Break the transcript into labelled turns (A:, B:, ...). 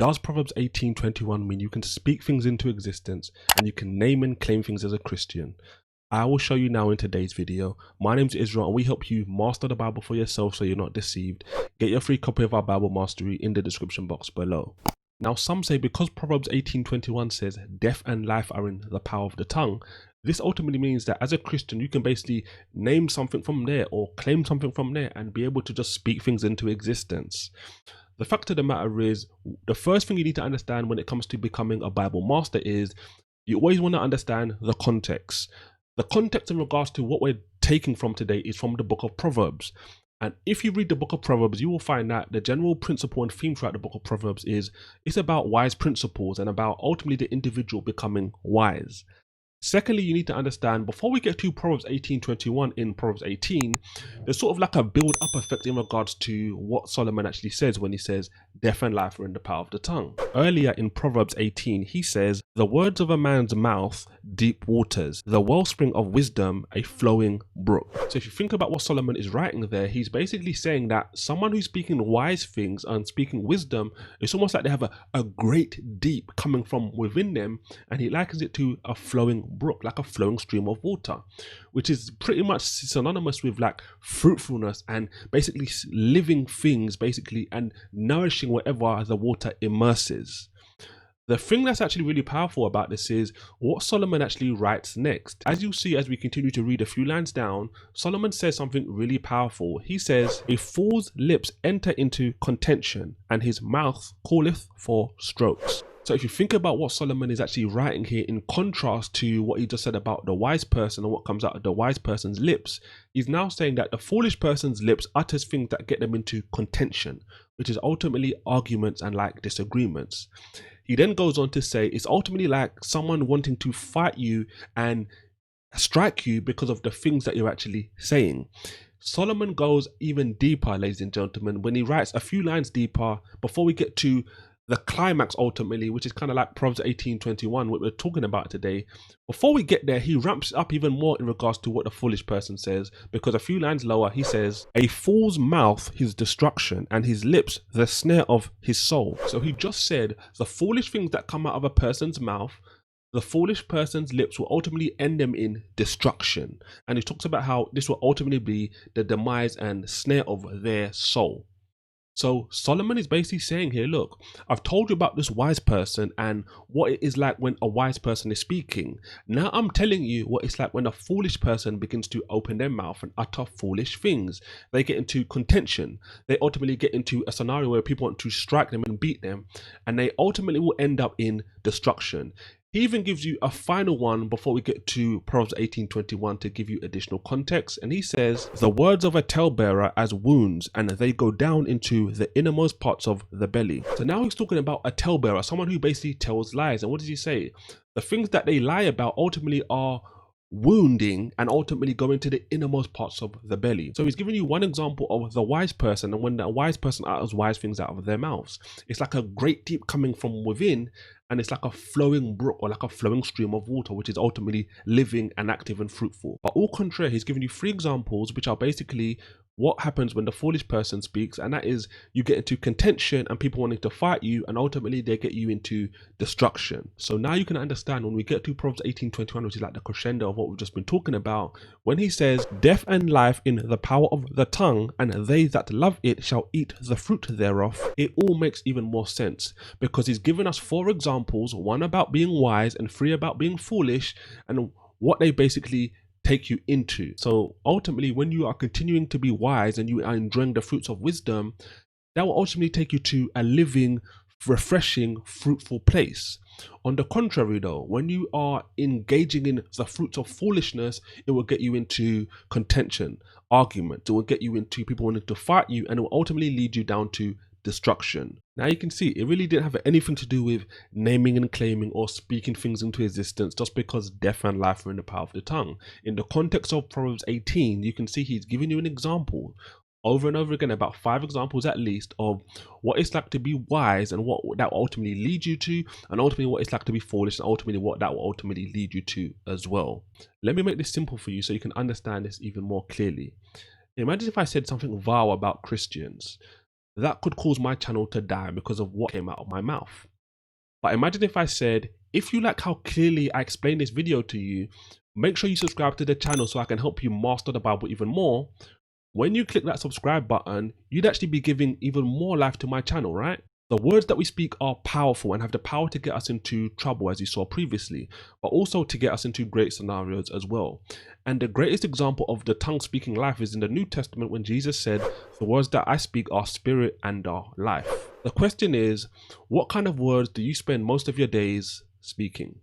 A: Does Proverbs 18:21 mean you can speak things into existence and you can name and claim things as a Christian? I will show you now in today's video. My name is Israel and we help you master the Bible for yourself so you're not deceived. Get your free copy of our Bible Mastery in the description box below. Now some say because Proverbs 18:21 says death and life are in the power of the tongue, this ultimately means that as a Christian you can basically name something from there or claim something from there and be able to just speak things into existence. The fact of the matter is, the first thing you need to understand when it comes to becoming a Bible master is you always want to understand the context. The context in regards to what we're taking from today is from the book of Proverbs. And if you read the book of Proverbs, you will find that the general principle and theme throughout the book of Proverbs is it's about wise principles and about ultimately the individual becoming wise. Secondly, you need to understand, before we get to Proverbs 18:21 in Proverbs 18, there's sort of like a build-up effect in regards to what Solomon actually says when he says, death and life are in the power of the tongue. Earlier in Proverbs 18, he says, the words of a man's mouth, deep waters, the wellspring of wisdom, a flowing brook. So if you think about what Solomon is writing there, he's basically saying that someone who's speaking wise things and speaking wisdom, it's almost like they have a great deep coming from within them, and he likens it to a flowing brook, like a flowing stream of water, which is pretty much synonymous with like fruitfulness and basically living things basically and nourishing whatever the water immerses. The thing that's actually really powerful about this is what Solomon actually writes next. As you'll see as we continue to read a few lines down, Solomon says something really powerful. He says, a fool's lips enter into contention and his mouth calleth for strokes. So if you think about what Solomon is actually writing here in contrast to what he just said about the wise person and what comes out of the wise person's lips, he's now saying that the foolish person's lips utters things that get them into contention, which is ultimately arguments and like disagreements. He then goes on to say it's ultimately like someone wanting to fight you and strike you because of the things that you're actually saying. Solomon goes even deeper, ladies and gentlemen, when he writes a few lines deeper before we get to the climax ultimately, which is kind of like Proverbs 18:21, what we're talking about today. Before we get there, he ramps up even more in regards to what the foolish person says, because a few lines lower he says, a fool's mouth his destruction and his lips the snare of his soul. So he just said the foolish things that come out of a person's mouth, the foolish person's lips will ultimately end them in destruction. And he talks about how this will ultimately be the demise and snare of their soul. So Solomon is basically saying here, look, I've told you about this wise person and what it is like when a wise person is speaking. Now I'm telling you what it's like when a foolish person begins to open their mouth and utter foolish things. They get into contention. They ultimately get into a scenario where people want to strike them and beat them, and they ultimately will end up in destruction. He even gives you a final one before we get to Proverbs 18:21 to give you additional context. And he says, the words of a talebearer as wounds, and they go down into the innermost parts of the belly. So now he's talking about a talebearer, someone who basically tells lies. And what does he say? The things that they lie about ultimately are wounding and ultimately go into the innermost parts of the belly. So he's giving you one example of the wise person, and when the wise person utters wise things out of their mouths, it's like a great deep coming from within, and it's like a flowing brook or like a flowing stream of water, which is ultimately living and active and fruitful. But au contraire, he's giving you three examples which are basically what happens when the foolish person speaks, and that is you get into contention and people wanting to fight you, and ultimately they get you into destruction. So now you can understand when we get to Proverbs 18:21, which is like the crescendo of what we've just been talking about, when he says death and life in the power of the tongue, and they that love it shall eat the fruit thereof, it all makes even more sense, because he's given us four examples, one about being wise and three about being foolish, and what they basically take you into. So ultimately, when you are continuing to be wise and you are enjoying the fruits of wisdom, that will ultimately take you to a living, refreshing, fruitful place. On the contrary though, when you are engaging in the fruits of foolishness, it will get you into contention, argument, it will get you into people wanting to fight you, and it will ultimately lead you down to destruction. Now you can see it really didn't have anything to do with naming and claiming or speaking things into existence, just because death and life are in the power of the tongue. In the context of Proverbs 18, you can see he's giving you an example over and over again, about 5 examples at least, of what it's like to be wise and what that will ultimately lead you to, and ultimately what it's like to be foolish, and ultimately what that will ultimately lead you to as well. Let me make this simple for you so you can understand this even more clearly. Imagine if I said something vile about Christians. that could cause my channel to die because of what came out of my mouth. But imagine if I said, if you like how clearly I explained this video to you, make sure you subscribe to the channel so I can help you master the Bible even more. When you click that subscribe button, you'd actually be giving even more life to my channel, right? The words that we speak are powerful and have the power to get us into trouble, as you saw previously, but also to get us into great scenarios as well. And the greatest example of the tongue speaking life is in the New Testament when Jesus said, the words that I speak are spirit and are life. The question is, what kind of words do you spend most of your days speaking?